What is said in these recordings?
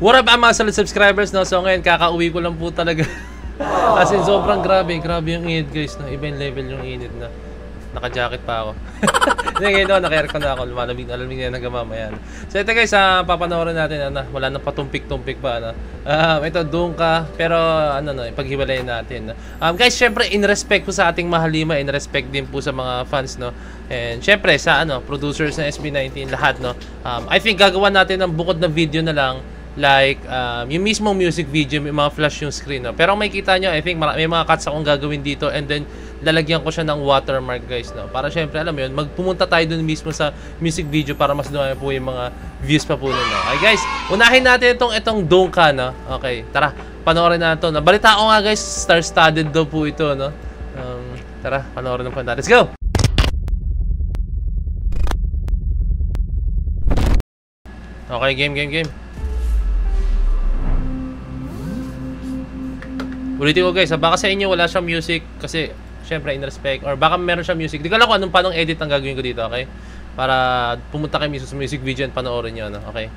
What up mga solid subscribers, no? So ngayon kakauwi ko lang po talaga. As in sobrang grabe yung init guys, no? Iba yung level yung init na. Naka-jacket pa ako. Ngayon no, naka-aircon na ako, malamig na yan hanggang mamaya. So ito guys, papanoorin natin, wala nang patumpik-tumpik pa, ito, doon ka, pero ipaghiwalayin natin. Guys, syempre, in respect po sa ating Mahalima, in respect din po sa mga fans, no? And syempre, sa producers ng SB19, lahat, no? I think gagawa natin ng bukod na video na lang, like, yung mismong music video, may mga flash yung screen, no? Pero may kita nyo, I think may mga cuts akong gagawin dito, and then lalagyan ko siya ng watermark guys, no? Para syempre, alam mo yun, magpumunta tayo dun mismo sa music video para mas dumami po yung mga views pa po nun, no? Okay guys, unahin natin itong Donka, no? Okay, tara, panoorin natin ito, no? Balita ko nga guys, star-studded daw po ito, no? Tara, panoorin na po natin. Let's go! Okay, game. Ulitin ko guys, baka sa inyo wala siyang music kasi syempre in respect, or baka meron siyang music. Di ko alam kung paanong edit ang gagawin ko dito, okay? Para pumunta kayo mismo sa music video and panoorin nyo, no? Okay?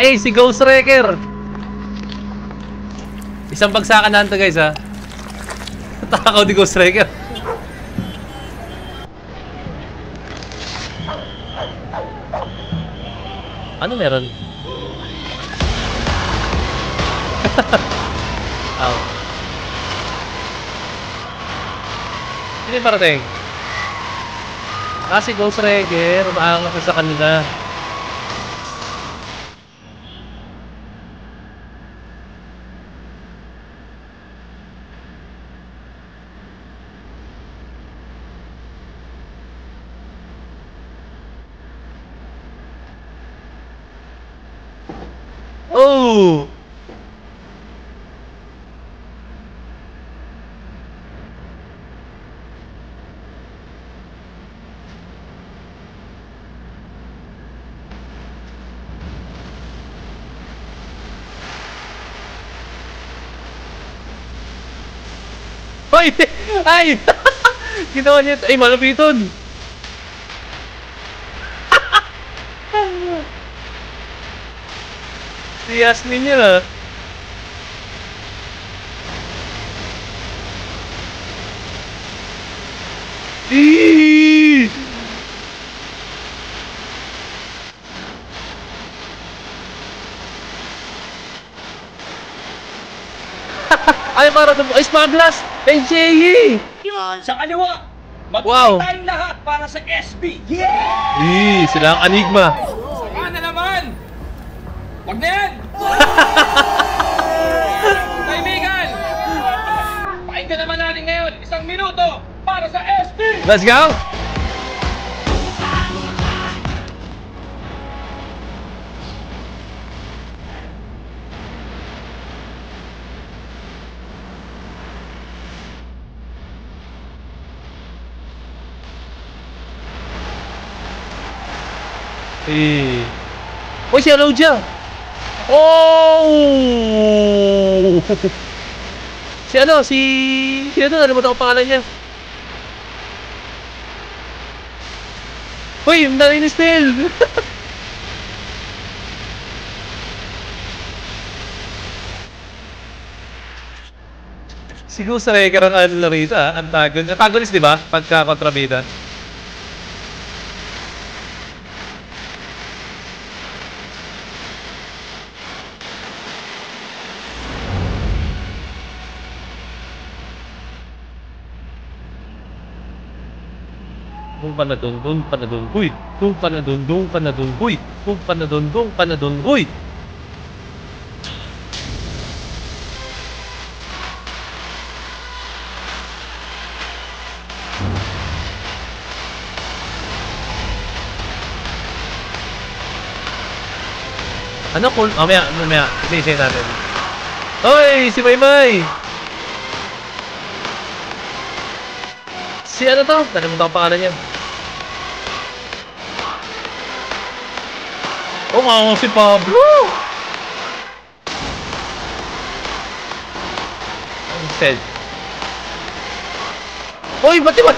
Eh, si Ghost Wrecker! Isang bagsakan na ito guys, ha? Takaw ni Ghost Wrecker. Ano meron? Ow. Hindi parating. Si Ghost Wrecker, umaangat sa kanila. Oh! Ay! Ay! Ginawa niya. Ay, malapiton! Si Yasmin yun, ha? Eeeeee! Ay, marathon mo! Ay, Smaglas! NJE! Yun, sa kaliwa! Wow! Magpapay tayong lahat para sa SB! Yeah! Sila ang Enigma! Saka na naman! Wag na yan! Kaibigan! Pakinggan naman natin ngayon, 1 minuto para sa SB! Let's go! Uy, si Alodia! Oh! Si nalimutan ko pangalan niya. Uy, narinis din! Siguro sa Wrecker ang rito, antagonist, di ba? Pagka kontrabida. Kung panadondong panadonggoy, kung panadondong panadonggoy, kung panadondong panadonggoy. Ano cool? Mamaya, isa natin. Hoy, si Maymay! Si ano to? Nalimutan ko pangalan niya. Oo nga si Pablo. Said. Hoy, ba't ba?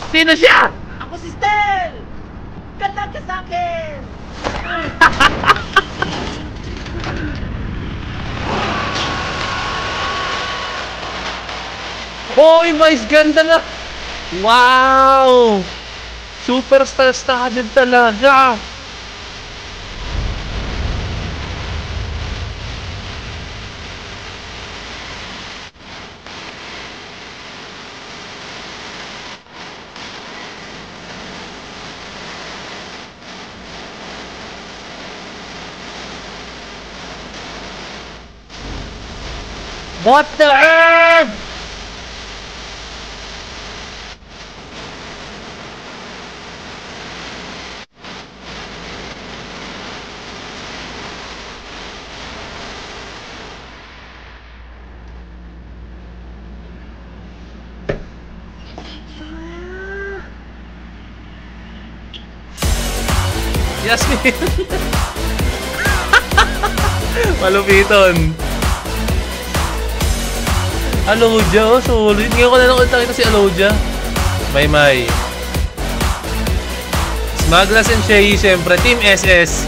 Sino siya? Ako si Stel! Ganda ka sa akin! Hoy, Vice, ganda na! Wow! Superstar studded talaga! What the earth? Yasmin! Malupiton! Alodia, oh, solid. Ngayon ko na lang ulit nakita si Alodia. May. Smaglas and Shay, siyempre. Team SS.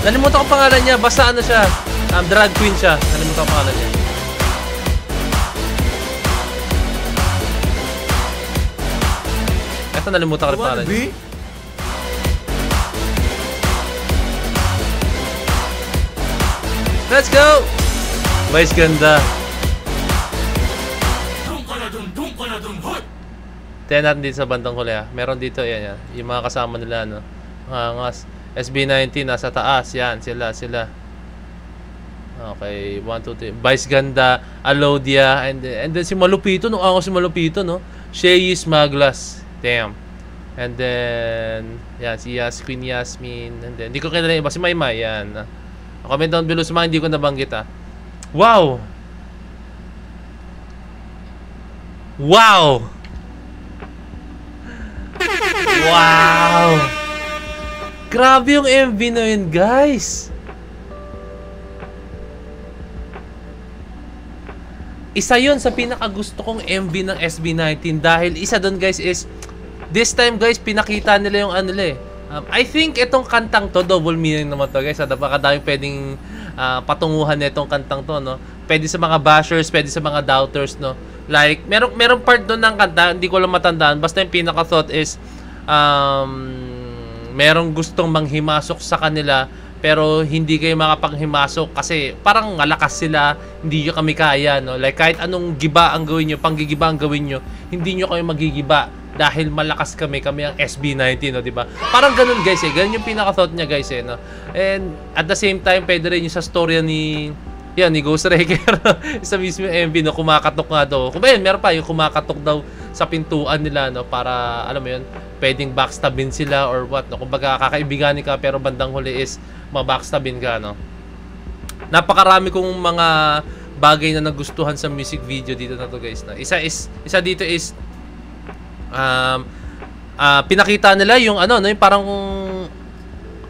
Nalimutan ko pangalan niya. Basta ano siya. Drag queen siya. Nalimutan ko pangalan niya. Eto, nalimutan ko rin pangalan niya. Let's go! Vice, ganda. Tignan natin dito sa bandang huli, ha. Meron dito, yan, yan. Yung mga kasama nila, no. Angas. SB19 nasa taas, yan. Sila. Okay, 1, 2, 3. Vice, ganda. Alodia. And then si Malupito, no. Angas si Malupito, no. Shay Smaglas. Damn. And then, yan, si Queen Yasmin. And then, hindi ko kilala yung iba. Si Maymay, yan. Comment down below sa mga hindi ko nabanggit, ha. Wow! Wow! Wow! Grabe yung MV na yun, guys! Isa yun sa pinakagusto kong MV ng SB19 dahil isa doon, guys, is this time, guys, pinakita nila yung ano nila eh. I think itong kantang to, double meaning naman to, guys. Napakadaming pwedeng patunguhan nitong kantang to, no? Pwede sa mga bashers, pwede sa mga doubters, no? Like, merong part doon ng kanta, hindi ko lang matandaan. Basta yung pinaka-thought is, merong gustong manghimasok sa kanila, pero hindi kayo makapanghimasok kasi parang malakas sila, hindi nyo kami kaya, no? Like, kahit anong giba ang gawin nyo, panggigiba ang gawin nyo, hindi nyo kayo magigiba dahil malakas kami ang SB19, no, di ba? Parang ganun, guys, eh. Ganun yung pinaka-thought niya, guys, eh, no? And at the same time, pwede rin yung sa storya ni Ghost Wrecker, no? Sa mismo MV, no? Kumakatok nga daw. Kung ba yun, meron pa yung kumakatok daw sa pintuan nila, no? Para, alam mo yun, pwedeng backstabin sila or what, no? Kung baga kakaibiganin ka, pero bandang huli is mabackstabin ka, no? Napakarami kong mga bagay na nagustuhan sa music video dito na to, guys, no? Isa dito is pinakita nila yung ano, no, yung parang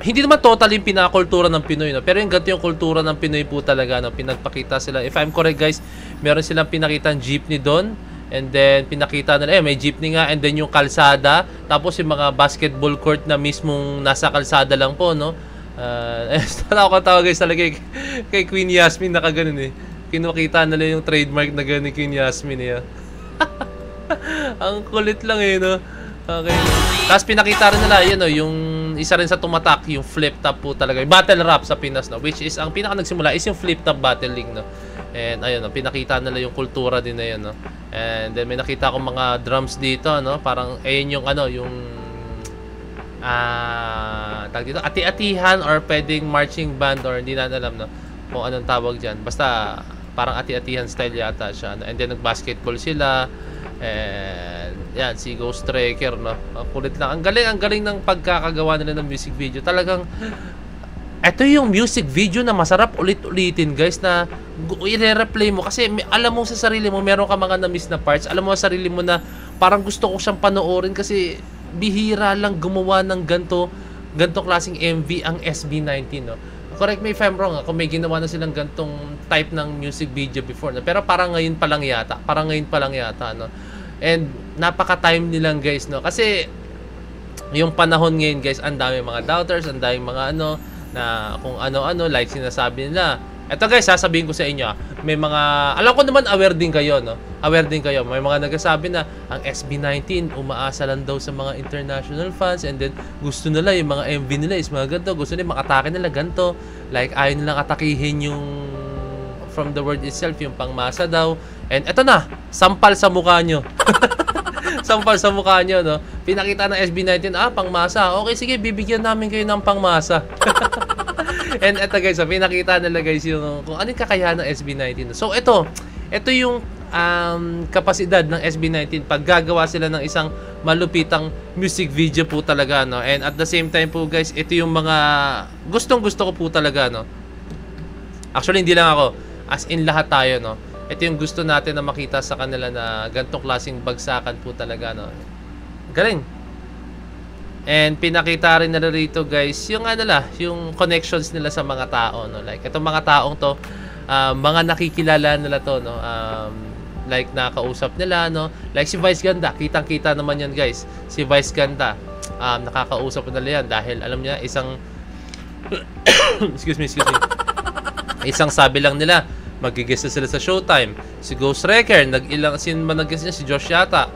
hindi naman totally yung pinakakultura ng Pinoy, no, pero yung ganito yung kultura ng Pinoy po talaga, no, pinagpakita sila. If I'm correct, guys, meron silang pinakitang jeepney doon, and then pinakita nila, may jeepney nga, and then yung kalsada, tapos yung mga basketball court na mismong nasa kalsada lang po, no. Nakakatawa, guys, talaga kay Queen Yasmin, nakaganon eh. Kinukita nila yung trademark na gano'n ni Queen Yasmin, eh. Ang kulit lang eh, no? Okay. Tapos pinakita rin nila, yun, no, yung isa rin sa tumatak, yung flip top po talaga. Yung battle rap sa Pinas, no? Which is, ang pinaka nagsimula is yung flip top battling, no? And ayun, no, pinakita nila yung kultura din na yun, no? And then may nakita akong mga drums dito, no? Parang, ayun yung ano, yung tag dito, ati-atihan or pwedeng marching band or hindi na alam, no? Kung anong tawag dyan. Basta, parang ati-atihan style yata siya, no? And then nag-basketball sila. And yan, si Ghost Wrecker, no? Kulit lang. Ang galing ng pagkakagawa nila ng music video. Talagang ito yung music video na masarap ulit-ulitin, guys, na i-replay mo kasi alam mo sa sarili mo meron ka mga na-miss na parts. Alam mo sa sarili mo na parang gusto ko siyang panoorin kasi bihira lang gumawa ng ganto gantong klaseng MV ang SB19, no? Correct me if I'm wrong, kung may ginawa na silang gantong type ng music video before, no? Pero parang ngayon pa lang yata, no? And napaka-time nilang guys, no? Kasi yung panahon ngayon guys, ang dami mga doubters, ang dami mga ano, na kung ano-ano, like sinasabi nila. Eto guys, sasabihin ko sa inyo, may mga, alam ko naman aware din kayo, no? Aware din kayo. May mga nagsasabi na ang SB19 umaasa lang daw sa mga international fans, and then gusto nila yung mga MV nila is mga ganito, gusto nila makatake nila ganito, like ayaw nilang atakihin yung from the word itself, yung pangmasa daw. And eto na, sampal sa mukha nyo. Sampal sa mukha nyo, no? Pinakita ng SB19, pangmasa. Okay, sige, bibigyan namin kayo ng pangmasa. And eto guys, pinakita nila guys yung kung ano yung kakayahan ng SB19. So ito yung kapasidad ng SB19 pag gagawa sila ng isang malupitang music video po talaga, no? And at the same time po guys, ito yung mga gustong-gusto ko po talaga, no? Actually, hindi lang ako, as in lahat tayo, no? Ito yung gusto natin na makita sa kanila na ganitong klaseng bagsakan po talaga, no? Galing. And pinakita rin nila rito guys, yung yung connections nila sa mga tao, no? Like itong mga taong to, mga nakikilala nila to, no? Like nakausap nila, no? Like si Vice Ganda, kitang-kita naman yan guys. Si Vice Ganda, nakakausap nila yan dahil alam niya isang excuse me. Isang sabi lang nila, magigest na sila sa Showtime. Si Ghost Wrecker, nag-guest niya si Josh yata.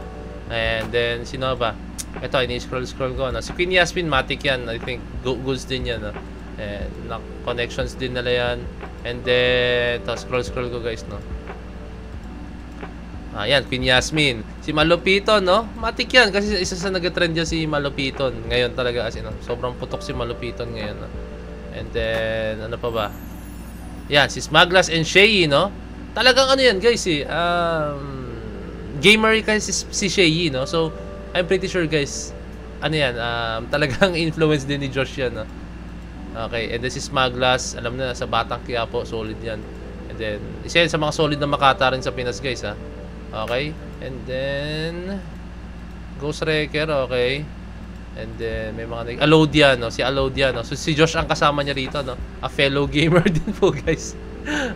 And then sino ba? Ito, ini-scroll ko, no? Si Queen Yasmin, matik yan. I think, goods din yan, no? And, connections din nila yan. And then, ito, scroll ko, guys, no? Ayan, Queen Yasmin. Si Malupiton, no? Matik yan, kasi isa sa nag-trend dyan si Malupiton. Ngayon talaga, kasi, no? Sobrang putok si Malupiton ngayon, no? And then, ano pa ba? Yan, si Smaglas and Shay, no? Talagang ano yan, guys, gamer kasi si Shay, no? So, I'm pretty sure guys, ano yan, talagang influence din ni Josh yan, no? Okay, and then si Smaglas, alam na, sa Batang Quiapo, solid yan. And then, isa yan sa mga solid na Makata rin sa Pinas guys, ha? Okay, and then Ghost Wrecker, okay. And then, may mga Alodia, no? Si Alodia, no? So, si Josh ang kasama niya rito, no? A fellow gamer din po guys.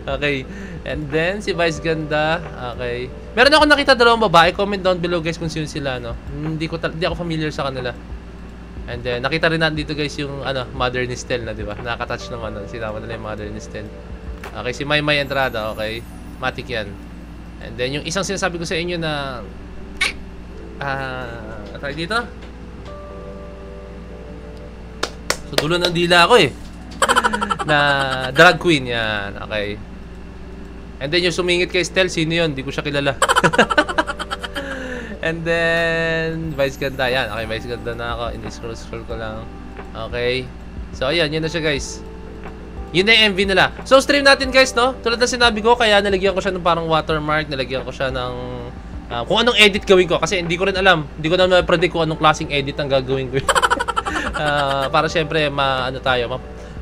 Okay, and then si Vice Ganda, okay. Meron ako nakita dalawang babae, comment down below guys kung sino sila, no. Hindi ako familiar sa kanila. And then nakita rin natin dito guys yung Mother Nistel na, di ba? Nakaka-touch naman, no? Sinama nila yung Mother Nistel. Okay, si Maymay Entrada, okay. Matik yan. And then yung isang sinasabi ko sa inyo na try dito. So dulo ng dila ako eh. Na drag queen yan, okay. And then yung sumingit kay Stel, sino yun? Hindi ko siya kilala. And then Vice Ganda, yan, okay, Vice Ganda na ako. Scroll ko lang. Okay. So ayan, yun na siya guys. Yun na yung MV nila. So stream natin guys, no? Tulad na sinabi ko, kaya nalagyan ko siya ng parang watermark, nalagyan ko siya ng kung anong edit gawin ko, kasi hindi ko rin alam. Hindi ko na ma-predict kung anong klaseng edit ang gagawin ko. Para syempre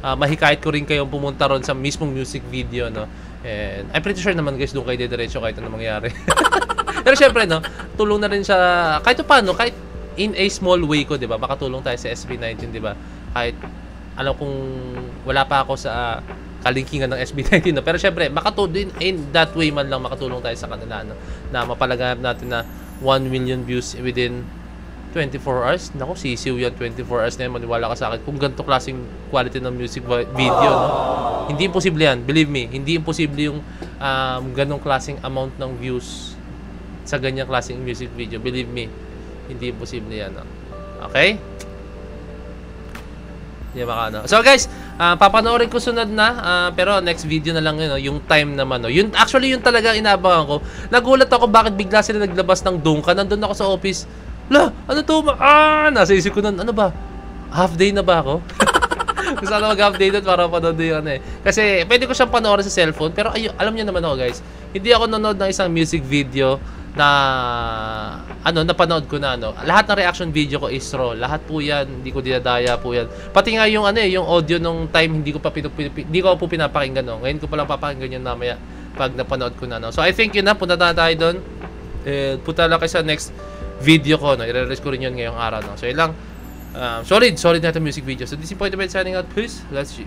mahikayat ko rin kayong pumunta ron sa mismong music video, no? And I'm pretty sure naman guys, doon kayo didiretso kahit ano mangyari. Pero syempre, no, tulong na rin siya kahit paano, kahit in a small way ko, di ba? Makatulong tayo sa SB19, di ba? Kahit alam kung wala pa ako sa kalingkingan ng SB19, no? Pero syempre, makatulong in that way man lang makatulong tayo sa kanila, no? Na mapalaganap natin na 1 million views within 24 hours. Naku, sisiw yan, 24 hours na yan. Maniwala ka sa akin. Kung ganito klaseng quality ng music video, no? Hindi imposible yan. Believe me, hindi imposible yung ganong klaseng amount ng views sa ganyang klaseng music video. Believe me, hindi imposible yan, no? Okay? Hindi makano. So guys, papanoorin ko sunod na, pero next video na lang yun, no? Yung time naman, no? Yun, actually, yun talaga inaabangan ko. Nagulat ako bakit bigla sila naglabas ng Dungka. Nandun ako sa office. Ano to? Nasa isip ko nun, ano ba? Half day na ba ako? Gusto ko na mag-half day doon para panood yung Kasi pwede ko siyang panoorin sa cellphone. Pero alam niyo naman ako guys, hindi ako nanood ng isang music video na napanood ko na, Lahat ng reaction video ko is raw. Lahat po yan, hindi ko dinadaya po yan. Pati nga yung yung audio nung time, hindi ko po pinapakinggan, no? Ngayon ko pa lang papakinggan yun mamaya pag napanood ko na, no? So I think yun na, punta na tayo doon. Punta lang kayo sa next video ko, no? I-release ko rin yun ngayong araw, no? So yun lang. solid na ito music video. So this is Point of View signing out. Peace. Let's see.